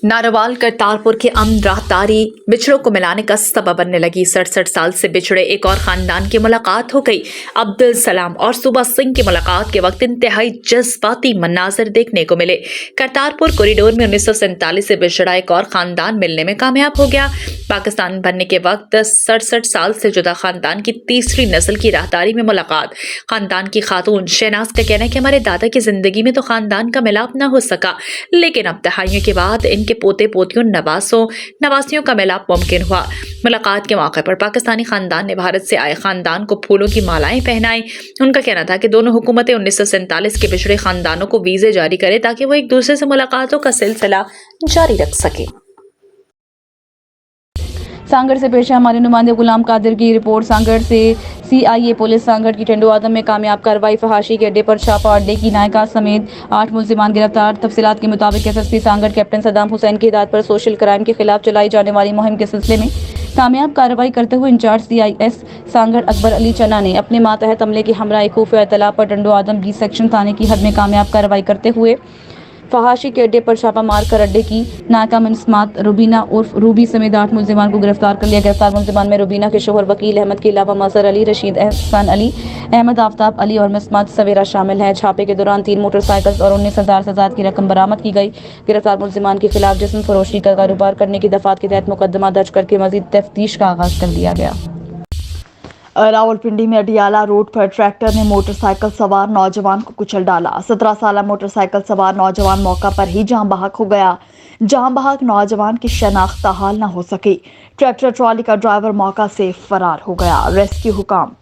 नारोवाल करतारपुर की अमन राहदारी बिछड़ों को मिलाने का सबब बनने लगी। 67 साल से बिछड़े एक और खानदान की मुलाकात हो गई। अब्दुल सलाम और सुबह सिंह की मुलाकात के वक्त इंतहाई जज्बाती मनाजर देखने को मिले। करतारपुर कॉरिडोर में 1947 से बिछड़ा एक और खानदान मिलने में कामयाब हो गया। पाकिस्तान बनने के वक्त 67 साल से जुदा खानदान की तीसरी नस्ल की राहदारी में मुलाकात। खानदान की खातून शहनाज का कहना है कि हमारे दादा की जिंदगी में तो खानदान का मिलाप न हो सका, लेकिन अब दहाइयों के बाद के पोते पोतियों नवासियों का मिलाप मुमकिन हुआ। मुलाकात के मौके पर पाकिस्तानी खानदान ने भारत से आए खानदान को फूलों की मालाएं पहनाई। उनका कहना था कि दोनों हुकूमतें 1947 के बिछड़े खानदानों को वीजे जारी करें ताकि वो एक दूसरे से मुलाकातों का सिलसिला जारी रख सके। सांगड़ से पेश है हमारे नुमाइंदे गुलाम कादिर की रिपोर्ट। सांगड़ से CIA पुलिस सांगड़ की टेंडो आदम में कामयाब कार्रवाई। फहाशी के अड्डे पर छापा, अड्डे की नायका समेत 8 मुल्जिमान गिरफ्तार। तफसीलात के मुताबिक SSP सांगड़ कैप्टन सद्दाम हुसैन की हिदायत पर सोशल क्राइम के खिलाफ चलाई जाने वाली मुहिम के सिलसिले में कामयाब कार्रवाई करते हुए इंचार्ज CIS सांगड़ अकबर अली चन्ना ने अपने मातहत अमले की हमरा खुफिया इत्तला पर टंडो आदम B सेक्शन थाने की हद में कामयाब कार्रवाई करते हुए फहाशी के अड्डे पर छापा मारकर अड्डे की नायका मिन्स्मात रुबीना उर्फ रूबी समेत 8 मुल्जिमान को गिरफ्तार कर लिया। गिरफ्तार मुल्जिमान में रुबीना के शोहर वकील अहमद के अलावा मजहर अली, रशीद एहसान अली, अहमद आफ्ताब अली और मिस्मात सवेरा शामिल है। छापे के दौरान 3 मोटरसाइकिल और 19,000 से ज्यादा की रकम बरामद की गई। गिरफ्तार मुल्जिमान के खिलाफ जिस्म फरोशी का कारोबार करने की दफात के तहत मुकदमा दर्ज करके मजीद तफ्तीश का आगाज कर दिया गया। रावलपिंडी में अडियाला रोड पर ट्रैक्टर ने मोटरसाइकिल सवार नौजवान को कुचल डाला। 17 साल मोटरसाइकिल सवार नौजवान मौका पर ही जान बहक हो गया। जान बहक नौजवान की शनाख्त हाल न हो सकी। ट्रैक्टर ट्रॉली का ड्राइवर मौका से फरार हो गया। रेस्क्यू हुकाम।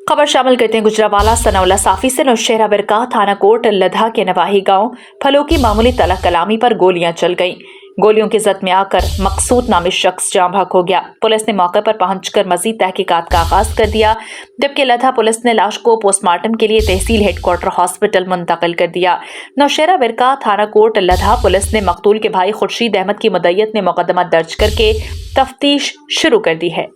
खबर शामिल करते हैं गुजरावाला सनाउल्ला साफी से नौशहरा बिरका थाना कोट लधा के नवाही गांव फलों की मामूली तलक कलामी पर गोलियां चल गईं। गोलियों की जद में आकर मकसूद नामी शख्स जाँ बहक हो गया। पुलिस ने मौके पर पहुंचकर मजीद तहकीकात का आगाज कर दिया, जबकि लधा पुलिस ने लाश को पोस्टमार्टम के लिए तहसील हेडक्वार्टर हॉस्पिटल मुंतकिल कर दिया। नौशहरा बिरका थाना कोट लधा पुलिस ने मकतूल के भाई खुर्शीद अहमद की मुद्दत में मुकदमा दर्ज करके तफ्तीश शुरू कर दी है।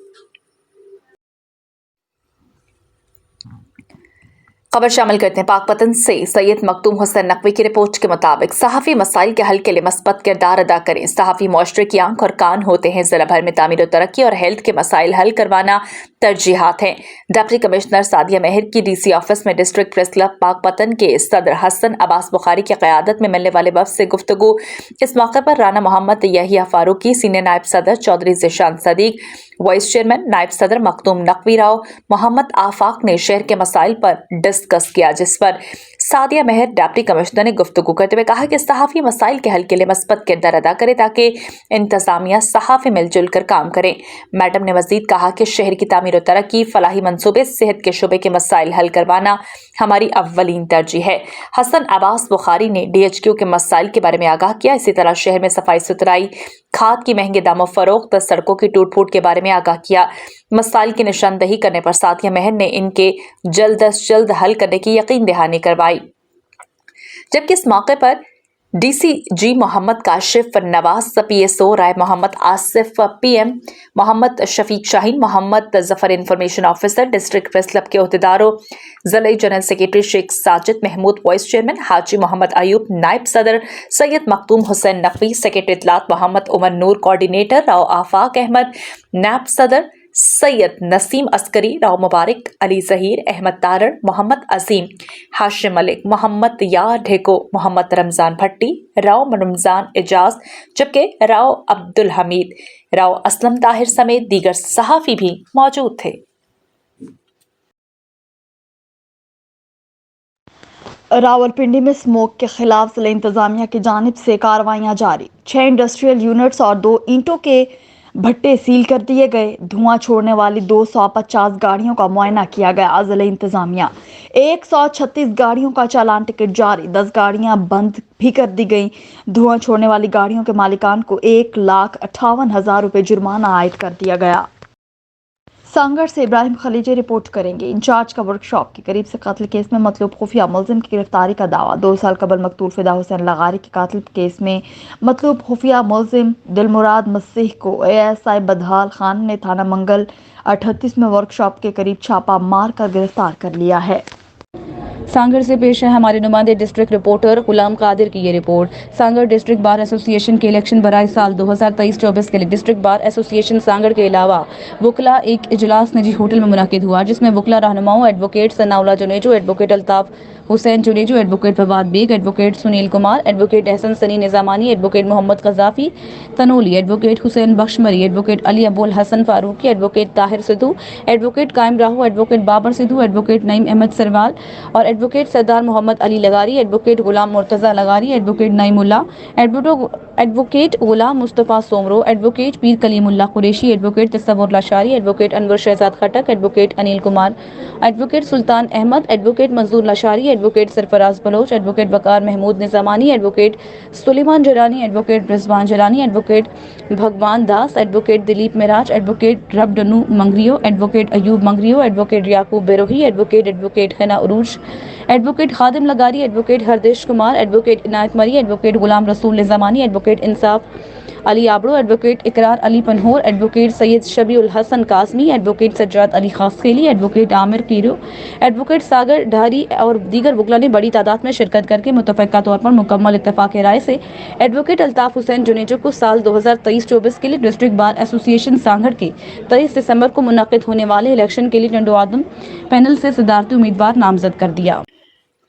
खबर शामिल करते हैं पाकपतन से सैयद मखदूम हुसैन नकवी की रिपोर्ट के मुताबिक सहाफ़ी मसाइल के हल के लिए मस्बत किरदार अदा करें। सहाफ़ी मुआशरे की आंख और कान होते हैं। ज़िला भर में तामीर और तरक्की और हेल्थ के मसाइल हल करवाना तरजीहात हैं। डिप्टी कमिश्नर सादिया मेहर की DC ऑफिस में डिस्ट्रिक्ट प्रेस क्लब पाकपतन के सदर हसन अब्बास बुखारी की क़यादत में मिलने वाले वफ़द से गुफ्तगू। इस मौके पर राना मोहम्मद यहिया फारूकी, सीनियर नायब सदर चौधरी ज़िशान सदीक, वाइस चेयरमैन नायब सदर मखदूम नकवी राव, मोहम्मद आफाक ने शहर के मसाइल पर डिस्कस किया, जिस पर सादिया मेहर डिप्टी कमिश्नर ने गुफ्तगू करते हुए कहा कि सहाफ़ी मसाइल के हल के लिए मस्बत किरदार अदा करे ताकि इंतजामिया सहाफ़ी मिलजुल कर काम करें। मैडम ने मजीद कहा कि शहर की तामीर और तरक्की, फलाही मनसूबे, सेहत के शुबे के मसाइल हल करवाना हमारी अव्वलीन तरजीह है। हसन अब्बास बुखारी ने DHQ के मसाइल के बारे में आगाह किया। इसी तरह शहर में सफाई सुथराई, खाद की महंगे दामों फरोख्त, सड़कों की टूट फूट के बारे में आगाह किया। मसाइल की निशानदही करने पर सादिया मेहर ने इनके जल्द अज जल्द हल करने की यकीन दहानी करवाई। जबकि इस मौके पर DCG Mohammad Kashif Nawaz, PSO Rai Mohammad Asif, PM Mohammad Shafiq Shaheen, Mohammad Zafar information officer, district press club के अहदेदारों, ज़िला general secretary Sheikh Sajid Mahmood, vice chairman Haji Mohammad Ayub, नायब सदर सैयद मखदूम हुसैन नकवी, सेक्रेटरी इत्तलात मोहम्मद उमर नूर, कोऑर्डिनेटर राव आफाक अहमद, नायब सदर सैयद नसीम अस्करी, राव मुबारक, अली जहीर, अहमद तारड़, मोहम्मद अजीम, हाशिम मलिक, मोहम्मद या ढेको, मोहम्मद रमज़ान भट्टी, राव रमज़ान एजाज, जबकि राव अब्दुल हमीद, राव असलम ताहिर समेत दीगर सहाफ़ी भी मौजूद थे। रावलपिंडी में स्मोक के खिलाफ जिला इंतजामिया की जानिब से कार्रवाइयाँ जारी। 6 इंडस्ट्रियल यूनिट्स और 2 ईंटों के भट्टे सील कर दिए गए। धुआं छोड़ने वाली 250 गाड़ियों का मुआयना किया गया। जिला इंतजामिया 136 गाड़ियों का चालान टिकट जारी। 10 गाड़ियां बंद भी कर दी गई। धुआं छोड़ने वाली गाड़ियों के मालिकान को 1,58,000 रुपये जुर्माना आयद कर दिया गया। सांगड़ से इब्राहिम खलीजी रिपोर्ट करेंगे। इंचार्ज का वर्कशॉप के करीब से कत्ल केस में मतलूब खुफिया मुलजिम की गिरफ्तारी का दावा। 2 साल कबल मकतूल फिदा हुसैन लगारी के कातिल केस में मतलूब खुफिया मुलजिम दिलमुराद मसीह को ASI बदहाल खान ने थाना मंगल 38 में वर्कशॉप के करीब छापा मार कर गिरफ्तार कर लिया है। सांगड़ से पेश है हमारे नुमाइंदे डिस्ट्रिक्ट रिपोर्टर गुलाम कादिर की ये report. Sanghar district bar association के इलेक्शन बराए साल 2023-24 के लिए डिस्ट्रिक्ट बार एसोसिएशन सांगड़ के अलावा वकला एक इजलास निजी होटल में मुनाकिद हुआ, जिसमें वकला रहनुमाओं advocate Sanaullah Junejo, advocate Altaf Hussain Junejo, advocate Fawad Baig, advocate Sunil Kumar, advocate Ahsan Sunny Nizamani, advocate Mohammad Qazafi Tanoli, advocate Hussain Bakhshmari, advocate Ali Abul Hasan Farooqui, advocate Tahir Sidhu, advocate Qaim Rahu, advocate Babar Sidhu, advocate Naeem Ahmed Sarwal और advocate Sardar Mohammad Ali Lagari, advocate Ghulam Murtaza Lagari, advocate Naeemullah, advocate Ghulam Mustafa Soomro, advocate Pir Kalimullah Qureshi, advocate Tasawwur Lashari, advocate Anwar Shahzad Khattak, advocate Anil Kumar, advocate Sultan Ahmed, advocate Manzoor Lashari, advocate Sarfaraz Baloch, advocate Waqar Mahmood Nizamani, advocate Suleman Jilani, advocate Rizwan Jilani, advocate Bhagwan Das, advocate Dilip Miraj, advocate रबडनू Mangrio, advocate Ayub Mangrio, advocate Yaqoob Berohi, advocate Hina Urooj, advocate Khadim Lagari, advocate Hardesh Kumar, advocate Inayat Marri, advocate Ghulam Rasool Nizamani, advocate Insaf Ali Abro, advocate Iqrar Ali Panhwar, advocate Syed Shabiul Hasan Qasmi, advocate Sajjad Ali खासखेली, advocate Aamir कीरो, advocate सागर ढारी और दीगर वकला ने बड़ी तादाद में शिरकत करके मुतफ़क़ा तौर पर मुकम्मल इत्तफ़ाक़ राय से एडवोकेट अल्ताफ हुसैन जुनेजो को साल 2023-24 के लिए डिस्ट्रिक्ट बार एसोसिएशन सांगड़ के 23 दिसंबर को मुनक़िद होने वाले इलेक्शन के लिए टंडो आदम पैनल से सदारती उम्मीदवार नामजद कर दिया।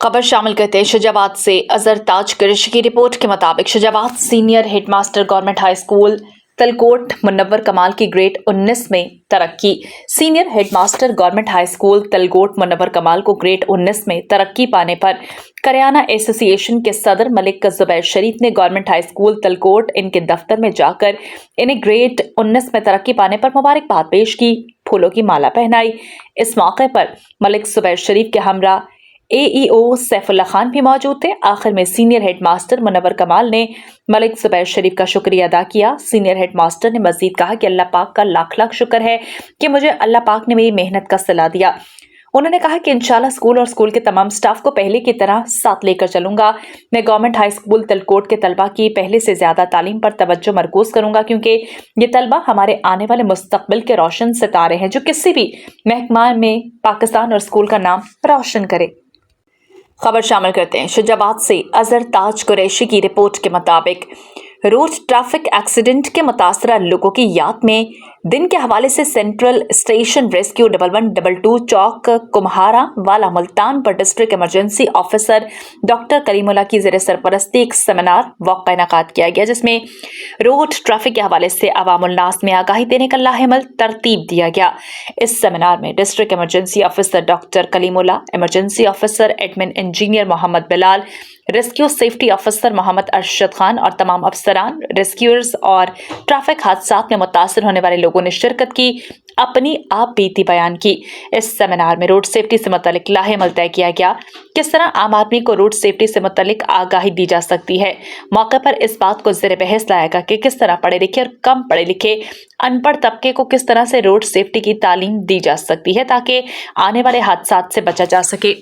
खबर शामिल करते हैं शुजाबाद से। अजहर ताज कुरैशी की रिपोर्ट के मुताबिक Shujabad senior headmaster government high school Talkot Munawwar Kamal की ग्रेड 19 में तरक्की। Senior headmaster government high school Talkot Munawwar Kamal को ग्रेड 19 में तरक्की पाने पर करियाना एसोसिएशन के सदर मलिक ज़ुबैर शरीफ ने गवर्नमेंट हाई स्कूल तलकोट इनके दफ्तर में जाकर इन्हें ग्रेड 19 में तरक्की पाने पर मुबारकबाद पेश की, फूलों की माला पहनाई। इस मौके पर मलिक ज़ुबैर शरीफ के हमरा AEO सैफुल्लाह खान भी मौजूद थे। आखिर में सीनियर हेडमास्टर मुनव्वर कमाल ने मलिक ज़ुबैर शरीफ का शुक्रिया अदा किया। सीनियर हेडमास्टर ने मजीद कहा कि अल्लाह पाक का लाख लाख शुक्र है कि मुझे अल्लाह पाक ने मेरी मेहनत का सिला दिया। उन्होंने कहा कि इंशाल्लाह स्कूल और स्कूल के तमाम स्टाफ को पहले की तरह साथ लेकर चलूंगा। मैं गवर्नमेंट हाई स्कूल तलकोट के तलबा की पहले से ज्यादा तालीम पर तवज्जो मरकूज करूंगा, क्योंकि ये तलबा हमारे आने वाले मुस्तकबिल के रोशन सितारे हैं जो किसी भी महकमा में पाकिस्तान और स्कूल का नाम रोशन करे। खबर शामिल करते हैं शुजाबाद से। अजहर ताज कुरैशी की रिपोर्ट के मुताबिक रोड ट्रैफिक एक्सीडेंट के मुतासरा लोगों की याद में दिन के हवाले से सेंट्रल स्टेशन रेस्क्यू 1122 चौक कुम्हारा वाला मुल्तान पर district emergency officer doctor Kalimullah की ज़ेर सरपरस्ती एक सेमिनार वक़्त इनेकाद किया गया, जिसमें रोड ट्रैफिक के हवाले से अवामुन्नास में आगाही देने का लाहेमल तरतीब दिया गया। इस सेमिनार में district emergency officer doctor Kalimullah, emergency officer admin engineer Mohammad Bilal, rescue safety officer Mohammad Arshad Khan और तमाम अफसरान, रेस्क्यूअर्स और ट्रैफिक हादसात में मुतासर होने वाले लोगों ने शिरकत की, अपनी आप बीती बयान की। इस सेमिनार में रोड सेफ्टी से मुतल्लिक लाहेमल तय किया गया, किस तरह आम आदमी को रोड सेफ्टी से मुतल्लिक आगाही दी जा सकती है। मौके पर इस बात को ज़ेर बहस लाया गया कि किस तरह पढ़े लिखे और कम पढ़े लिखे अनपढ़ तबके को किस तरह से रोड सेफ्टी की तालीम दी जा सकती है ताकि आने वाले हादसात से बचा जा सके।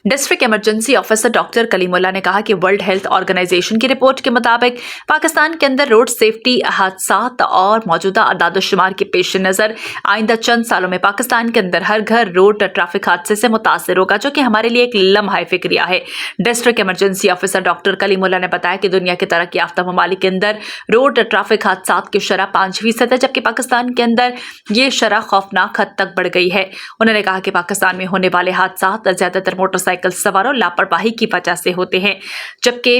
District emergency officer doctor Kalimullah ने कहा कि वर्ल्ड हेल्थ ऑर्गेनाइजेशन की रिपोर्ट के मुताबिक पाकिस्तान के अंदर रोड सेफ्टी हादसात और मौजूदा अदाद-ओ-शुमार के पेश नज़र आइंदा चंद सालों में पाकिस्तान के अंदर हर घर रोड ट्रैफिक हादसे से मुतासर होगा, जो कि हमारे लिए एक लम्हा फिक्रिया है। District emergency officer doctor Kalimullah ने बताया कि दुनिया के तरक्की याफ्ता ममालिक के अंदर रोड ट्रैफिक हादसात की शरह 5% है, जबकि पाकिस्तान के अंदर ये शरह खौफनाक हद तक बढ़ गई है। उन्होंने कहा कि पाकिस्तान में होने वाले हादसात ज़्यादातर मोटरसाइकिल सवारों लापरवाही की वजह से होते हैं, जबकि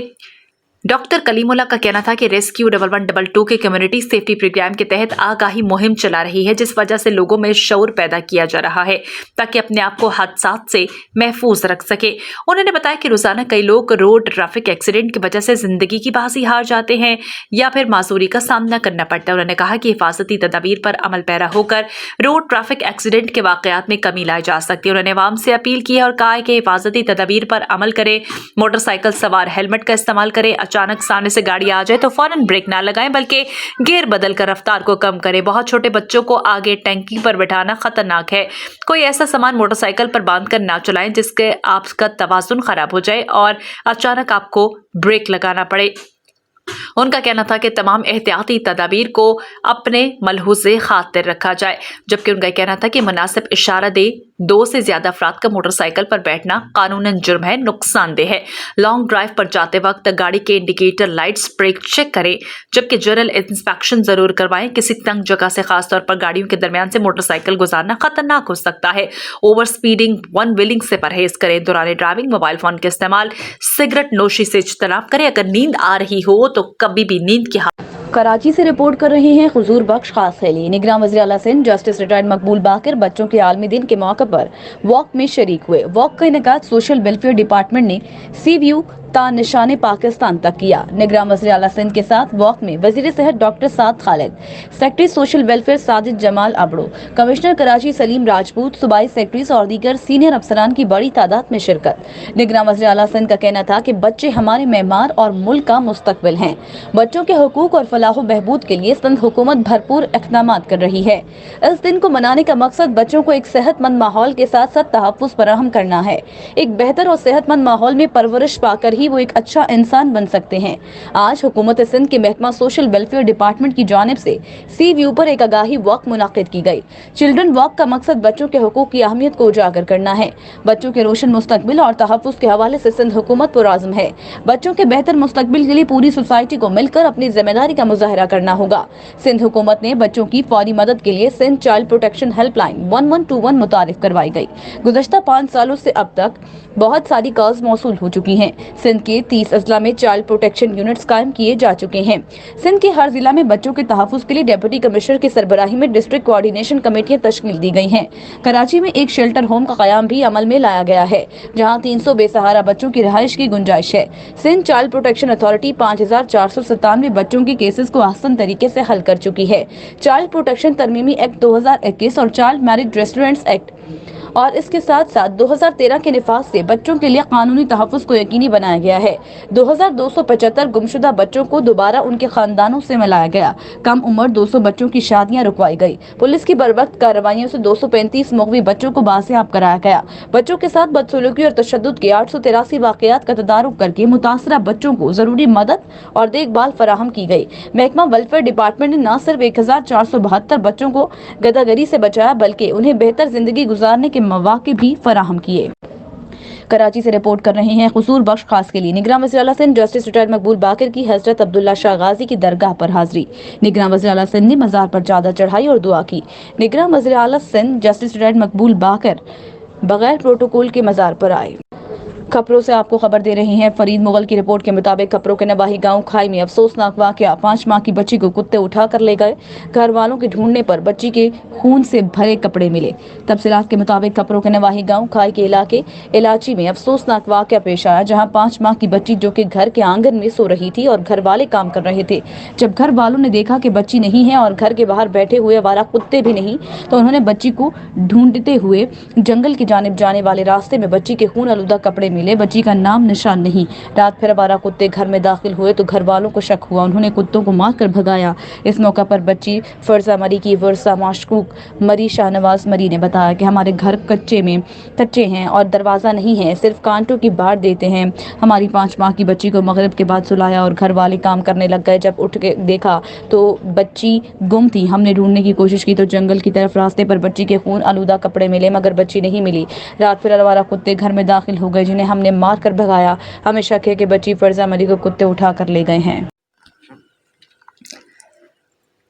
डॉक्टर कलीमुल्लाह का कहना था कि रेस्क्यू 1122 के कम्युनिटी सेफ्टी प्रोग्राम के तहत आगाही मुहिम चला रही है, जिस वजह से लोगों में शऊर पैदा किया जा रहा है ताकि अपने आप को हादसात से महफूज रख सके। उन्होंने बताया कि रोजाना कई लोग रोड ट्रैफिक एक्सीडेंट की वजह से जिंदगी की बाजी हार जाते हैं या फिर माजूरी का सामना करना पड़ता है। उन्होंने कहा कि हिफाजती तदाबीर पर अमल पैरा होकर रोड ट्रैफिक एक्सीडेंट के वाकयात में कमी लाई जा सकती है। उन्होंने अवाम से अपील की है और कहा है कि हिफाजती तदाबीर पर अमल करें, मोटरसाइकिल सवार हेलमेट का इस्तेमाल करें, अचानक सामने से गाड़ी आ जाए तो फौरन ब्रेक ना लगाएं बल्कि गियर बदल कर रफ्तार को कम करें। बहुत छोटे बच्चों को आगे टैंकी पर बिठाना खतरनाक है। कोई ऐसा सामान मोटरसाइकिल पर बांध कर ना चलाएं जिसके आपका तवाजुन खराब हो जाए और अचानक आपको ब्रेक लगाना पड़े। उनका कहना था कि तमाम एहतियाती तदाबीर को अपने मलहूज़े खातिर रखा जाए, जबकि उनका कहना था कि मुनासिब इशारा दे 2 से ज्यादा अफराद का मोटरसाइकिल पर बैठना कानूनन जुर्म है, नुकसानदेह है। लॉन्ग ड्राइव पर जाते वक्त गाड़ी के इंडिकेटर लाइट्स, ब्रेक चेक करें, जबकि जनरल इंस्पेक्शन जरूर करवाएं। किसी तंग जगह से खासतौर पर गाड़ियों के दरमियान से मोटरसाइकिल गुजारना खतरनाक हो सकता है। ओवर स्पीडिंग, वन व्हीलिंग से परहेज करें। दौरान ड्राइविंग मोबाइल फोन के इस्तेमाल, सिगरेट नोशी से इज्तनाब करें। अगर नींद आ रही हो तो कभी भी नींद की कराची से रिपोर्ट कर रहे हैं हुजूर बख्श खास खैली। निगरान वज़ीर आला सिंध जस्टिस रिटायर्ड मकबूल बाकर बच्चों के आलमी दिन के मौके पर वॉक में शरीक हुए। वॉक का इनेकाद सोशल वेलफेयर डिपार्टमेंट ने सी व्यू ता निशाने पाकिस्तान तक किया। निगरान वज़ीर आला सिंध के साथ वॉक में वज़ीर सेहत doctor Saad Khalid, secretary social welfare Sajid Jamal Abro, commissioner Karachi Saleem Rajput, सूबाई सेक्रेटरीज और दीगर सीनियर अफसरान की बड़ी तादाद में शिरकत। निगरान वज़ीर आला सिंध का कहना था कि बच्चे हमारे मेहमान और मुल्क का मुस्तकबिल हैं। बच्चों के हुकूक और फलाह बहबूद के लिए सिंध हुकूमत भरपूर इक़दाम कर रही है। इस दिन को मनाने का मकसद बच्चों को एक सेहतमंद माहौल के साथ साथ तहफ़्फ़ुज़ फराहम करना है। एक बेहतर और सेहतमंद माहौल में परवरिश पाकर ही वो एक अच्छा इंसान बन सकते हैं। आज हुकूमत सिंध के महकमा सोशल वेलफेयर डिपार्टमेंट की जानिब से सी व्यू पर एक आगाही वॉक मुनाकिद की गई। चिल्ड्रन वॉक का मकसद बच्चों के हुकूक की अहमियत को उजागर करना है। बच्चों के रोशन मुस्तकबिल और तहफ़्फ़ुज़ के हवाले से सिंध हुकूमत पुरआज़्म है। बच्चों के बेहतर मुस्तकबिल के लिए पूरी सोसाइटी को मिलकर अपनी जिम्मेदारी का मुजाहरा करना होगा। सिंध हुकूमत ने बच्चों की फौरी मदद के लिए सिंध चाइल्ड प्रोटेक्शन हेल्पलाइन 1121 मुतारिफ करवाई गई। गुज़श्ता 5 सालों से अब तक बहुत सारी कॉल्स मौसूल हो चुकी हैं। सिंध के 30 अजला में चाइल्ड प्रोटेक्शन यूनिट्स कायम किए जा चुके हैं। सिंध के हर जिला में बच्चों के तहफ़्फ़ुज़ के लिए डिप्टी कमिश्नर की सरबराही में डिस्ट्रिक्ट कोऑर्डिनेशन कमेटियां तश्कील दी गई हैं। कराची में एक शेल्टर होम का क़याम भी अमल में लाया गया है, जहां 300 बेसहारा बच्चों की रिहाइश की गुंजाइश है। सिंध चाइल्ड प्रोटेक्शन अथॉरिटी 5497 बच्चों के केसेस को आसान तरीके से हल कर चुकी है। चाइल्ड प्रोटेक्शन तरमीमी एक्ट 2021 और चाइल्ड मैरिज रेस्टोरेंट्स एक्ट और इसके साथ साथ 2013 के निफाज से बच्चों के लिए कानूनी तहफ़्फ़ुज़ को यकीनी बनाया गया है। 2275 गुमशुदा बच्चों को दोबारा उनके खानदानों से मिलाया गया। कम उम्र 200 बच्चों की शादियां रुकवाई गई। पुलिस की बरवक्त कार्रवाइयों से 235 मुग़वी बच्चों को बासियाब कराया गया। बच्चों के साथ बदसलूकी और तशद्दुद के 883 वाक़यात का तदारुक करके मुतासरा बच्चों को जरूरी मदद और देखभाल फराहम की गई। महकमा वेलफेयर डिपार्टमेंट ने न सिर्फ 1472 बच्चों को गदागरी से बचाया, बल्कि उन्हें बेहतर जिंदगी गुजारने के मौके भी फराहम किए। कराची से रिपोर्ट कर रहे हैं हुजूर बख्श खास के लिए। निगरान वज़ीर आला सिंध जस्टिस रिटायर्ड मकबूल बाकर की हजरत अब्दुल्ला शाह गाजी की दरगाह पर हाजिरी। निगरान वज़ीर आला सिंध ने मज़ार पर चादर चढ़ाई और दुआ की। निगरान वज़ीर आला सिंध जस्टिस रिटायर्ड मकबूल बाकर बगैर प्रोटोकॉल के मज़ार पर आए। खबरों से आपको खबर दे रही हैं फरीद मुगल की रिपोर्ट के मुताबिक खबरों के नवाही गांव खाई में अफसोसनाक वाकया। 5 माह की बच्ची को कुत्ते उठा कर ले गए। घर वालों के ढूंढने पर बच्ची के खून से भरे कपड़े मिले। तफसीलात के मुताबिक खबरों के नवाही गांव खाई के इलाके इलाची में अफसोसनाक वाकया पेश आया, जहां 5 माह की बच्ची जो कि घर के आंगन में सो रही थी और घर वाले काम कर रहे थे। जब घर वालों ने देखा कि बच्ची नहीं है और घर के बाहर बैठे हुए आवारा कुत्ते भी नहीं, तो उन्होंने बच्ची को ढूंढते हुए जंगल की जानिब जाने वाले रास्ते में बच्ची के खून आलूदा कपड़े मिले। बच्ची का नाम निशान नहीं। रात फिर आवारा कुत्ते घर में दाखिल हुए तो घर वालों को शक हुआ। उन्होंने कुत्तों को मारकर भगाया। इस मौका पर बच्ची फरजा मरी की वर्सा माशकूक मरी शाहनवाज मरी ने बताया कि हमारे घर कच्चे हैं और दरवाज़ा नहीं है, सिर्फ कांटों की बाढ़ देते हैं। हमारी 5 माह की बच्ची को मगरिब के बाद सुलाया और घर वाले काम करने लग गए। जब उठ के देखा तो बच्ची गुम थी। हमने ढूंढने की कोशिश की तो जंगल की तरफ रास्ते पर बच्ची के खून आलूदा कपड़े मिले, मगर बच्ची नहीं मिली। रात फिर आवारा कुत्ते घर में दाखिल हो गए, जिन्हें हमने मार कर भगाया। हमें शक है कि बच्ची फरजा मरी को कुत्ते उठा कर ले गए हैं।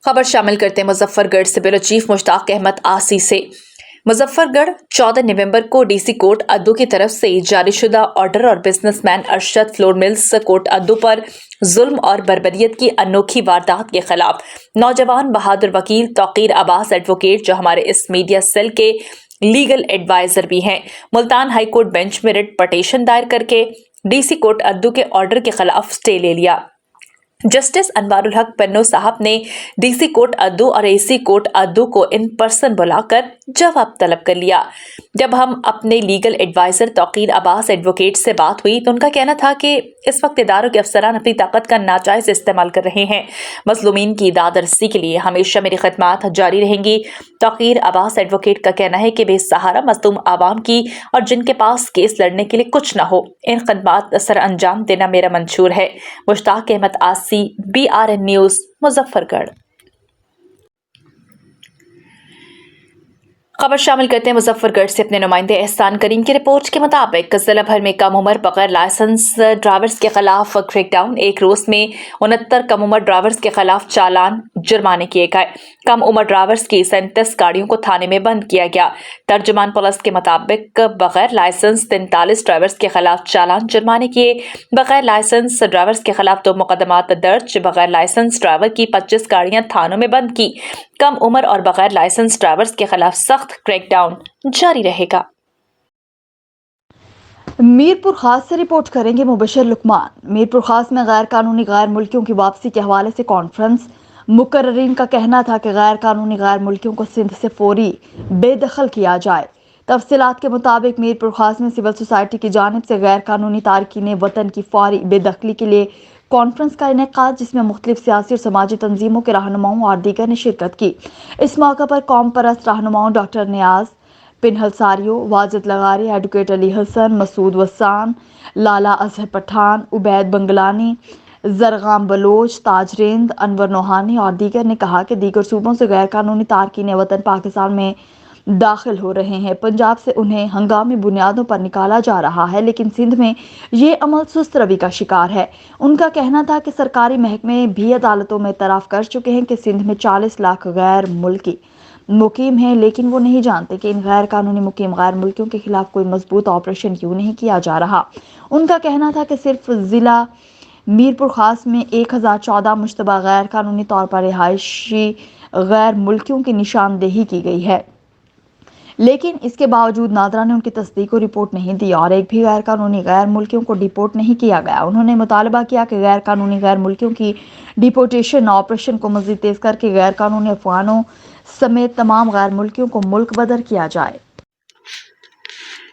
खबर शामिल करते हैं मुजफ्फरगढ़ से ब्यूरो चीफ मुश्ताक अहमद आसी से। मुजफ्फरगढ़ 14 नवंबर को डीसी कोर्ट अद्दू की तरफ से जारीशुदा ऑर्डर और businessman Arshad flour mills court Addu पर जुल्म और बर्बरियत की अनोखी वारदात के खिलाफ नौजवान बहादुर वकील तौकीर अब्बास एडवोकेट, जो हमारे इस मीडिया सेल के लीगल एडवाइजर भी हैं, मुल्तान हाई कोर्ट बेंच में रिट पटिशन दायर करके डीसी कोर्ट अद्दू के ऑर्डर के खिलाफ स्टे ले लिया। जस्टिस अनवारुल हक पन्नो साहब ने डीसी कोर्ट अद्दू और एसी कोर्ट अद्दू को इन पर्सन बुलाकर जवाब तलब कर लिया। जब हम अपने legal adviser Tauqeer Abbas advocate से बात हुई तो उनका कहना था कि इस वक्त इदारों के अफसरान अपनी ताकत का नाजायज इस्तेमाल कर रहे हैं। मजलूमीन की दादरसी के लिए हमेशा मेरी खिदमत जारी रहेंगी। तौकीर अब्बास एडवोकेट का कहना है कि बेसहारा मजलूम आवाम की और जिनके पास केस लड़ने के लिए कुछ न हो, इन खिदमत सर अंजाम देना मेरा मंशूर है। मुश्ताक अहमद आसी ओवैसी, BRN न्यूज, मुजफ्फरगढ़। खबर शामिल करते हैं मुजफ्फरगढ़ से अपने नुमाइंदे एहसान करीम की रिपोर्ट के मुताबिक जिला भर में कम उम्र बगैर लाइसेंस ड्राइवर्स के खिलाफ क्रैकडाउन। एक रोज में 69 कम उम्र ड्राइवर्स के खिलाफ चालान जुर्माने किए गए। कम उम्र ड्राइवर्स की 37 गाड़ियों को थाने में बंद किया गया। तर्जुमान पुलिस के मुताबिक बगैर लाइसेंस 43 ड्राइवर्स के खिलाफ चालान जुर्माने किए। बगैर लाइसेंस ड्राइवर्स के खिलाफ 2 मुकदमात दर्ज। बगैर लाइसेंस ड्राइवर की 25 गाड़ियां थानों में बंद की। कम उम्र और बगैर लाइसेंस ड्राइवर्स के खिलाफ सख्त क्रैकडाउन जारी रहेगा। मीरपुर खास से रिपोर्ट करेंगे मुबशर लुकमान। मीरपुर खास में गैर कानूनी गैर मुल्कियों की वापसी के हवाले से कॉन्फ्रेंस। मुकर्ररीन का कहना था कि गैर कानूनी गैर मुल्कियों को सिंध से फौरी बेदखल किया जाए। तफसीलात के मुताबिक मीरपुर खास में सिविल सोसाइटी की जानिब से गैर कानूनी तारकीन वतन की फौरी बेदखली के लिए कॉन्फ्रेंस का इनेकाद, जिसमें मुख्तलिफ सियासी और समाजी तंजीमों के रहनुमाओं और दीगर ने शिरकत की। इस मौके पर कौम परस्त रहनुमाओं डॉक्टर नियाज पिनहल सारियो, वाजिद लगारी, एडवोकेट अली हसन, मसूद वसान, लाला अजहर पठान, उबैद बंगलानी, जरगाम बलोच, ताजरेंद, अनवर नोहानी और दीगर ने कहा कि दीगर सूबों से गैर कानूनी तारकीन वतन पाकिस्तान में दाखिल हो रहे हैं। पंजाब से उन्हें हंगामी बुनियादों पर निकाला जा रहा है, लेकिन सिंध में ये अमल सुस्त रवि का शिकार है। उनका कहना था कि सरकारी महकमे भी अदालतों में इतराफ़ कर चुके हैं कि सिंध में 40 लाख गैर मुल्की मुकीम हैं, लेकिन वो नहीं जानते कि इन गैर कानूनी मुकीम गैर मुल्कियों के खिलाफ कोई मजबूत ऑपरेशन क्यों नहीं किया जा रहा। उनका कहना था कि सिर्फ ज़िला मीरपुर खास में 1014 मुश्तबा गैर कानूनी तौर पर रिहायशी गैर मुल्कियों की निशानदेही की गई है, लेकिन इसके बावजूद नादरा ने उनकी तस्दीक और रिपोर्ट नहीं दी और एक भी गैर कानूनी गैर मुल्कियों को डिपोर्ट नहीं किया गया। उन्होंने मुतालबा किया कि गैर कानूनी गैर मुल्कियों की डिपोर्टेशन ऑपरेशन को मज़ीद तेज़ करके गैर कानूनी अफगानों समेत तमाम गैर मुल्कियों को मुल्क बदर किया जाए।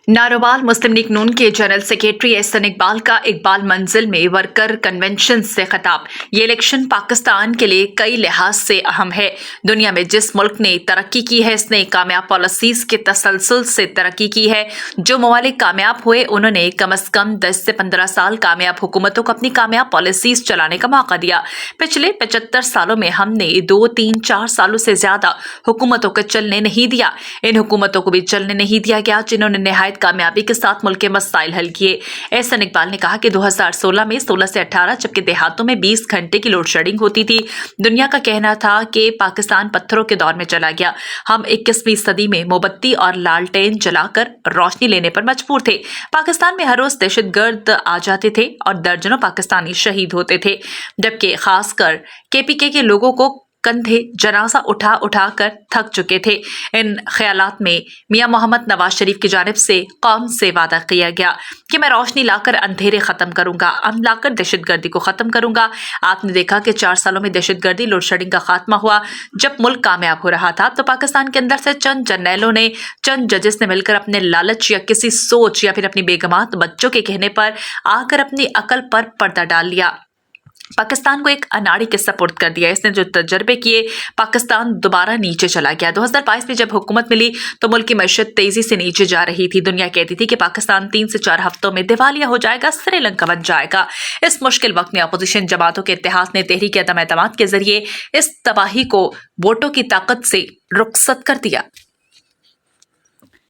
नारोवाल मुस्लिम लीग नून के जनरल सेक्रेटरी एहसन इकबाल का इकबाल मंजिल में वर्कर कन्वेंशन से खिताब। ये इलेक्शन पाकिस्तान के लिए कई लिहाज से अहम है। दुनिया में जिस मुल्क ने तरक्की की है, इसने कामयाब पॉलिसीज के तसलसल से तरक्की की है। जो ममालिक कामयाब हुए, उन्होंने कम अज कम 10 से 15 साल कामयाब हुकूमतों को अपनी कामयाब पॉलिसीज चलाने का मौका दिया। पिछले 75 सालों में हमने 2, 3, 4 सालों से ज्यादा हुकूमतों को चलने नहीं दिया। इन हुकूमतों को भी चलने नहीं दिया गया जिन्होंने निहायत कामयाबी के साथ मुल्क के मसाइल हल किए। एहसन इकबाल ने कहा कि 2016 में 16 से 18 जबकि देहातों में 20 घंटे की लोड शेडिंग होती थी। दुनिया का कहना था कि पाकिस्तान पत्थरों के दौर में चला गया। हम 21वीं सदी में मोमबत्ती और लालटेन जलाकर रोशनी लेने पर मजबूर थे। पाकिस्तान में हर रोज दहशतगर्द आ जाते थे और दर्जनों पाकिस्तानी शहीद होते थे, जबकि खासकर KPK के लोगों को कंधे जनाजा उठा उठा कर थक चुके थे। इन ख्यालात में मियां मोहम्मद नवाज शरीफ की जानिब से कौम से वादा किया गया कि मैं रोशनी लाकर अंधेरे खत्म करूंगा, अमन लाकर दहशतगर्दी को खत्म करूंगा। आपने देखा कि 4 सालों में दहशतगर्दी लोड शेडिंग का खात्मा हुआ। जब मुल्क कामयाब हो रहा था तो पाकिस्तान के अंदर से चंद जर्नैलों ने, चंद जजेस ने मिलकर अपने लालच या किसी सोच या फिर अपनी बेगमात बच्चों के कहने पर आकर अपनी अकल पर पर्दा डाल लिया। पाकिस्तान को एक अनाड़ी के सपुर्द कर दिया। इसने जो तजर्बे किए, पाकिस्तान दोबारा नीचे चला गया। 2022 में जब हुकूमत मिली तो मुल्क की मईशत तेजी से नीचे जा रही थी। दुनिया कहती थी कि पाकिस्तान 3 से 4 हफ्तों में दिवालिया हो जाएगा, श्रीलंका बन जाएगा। इस मुश्किल वक्त में अपोजिशन जमातों के इत्तेहाद ने तहरीक अदम एतमाद के जरिए इस तबाही को वोटों की ताकत से रुखसत कर दिया।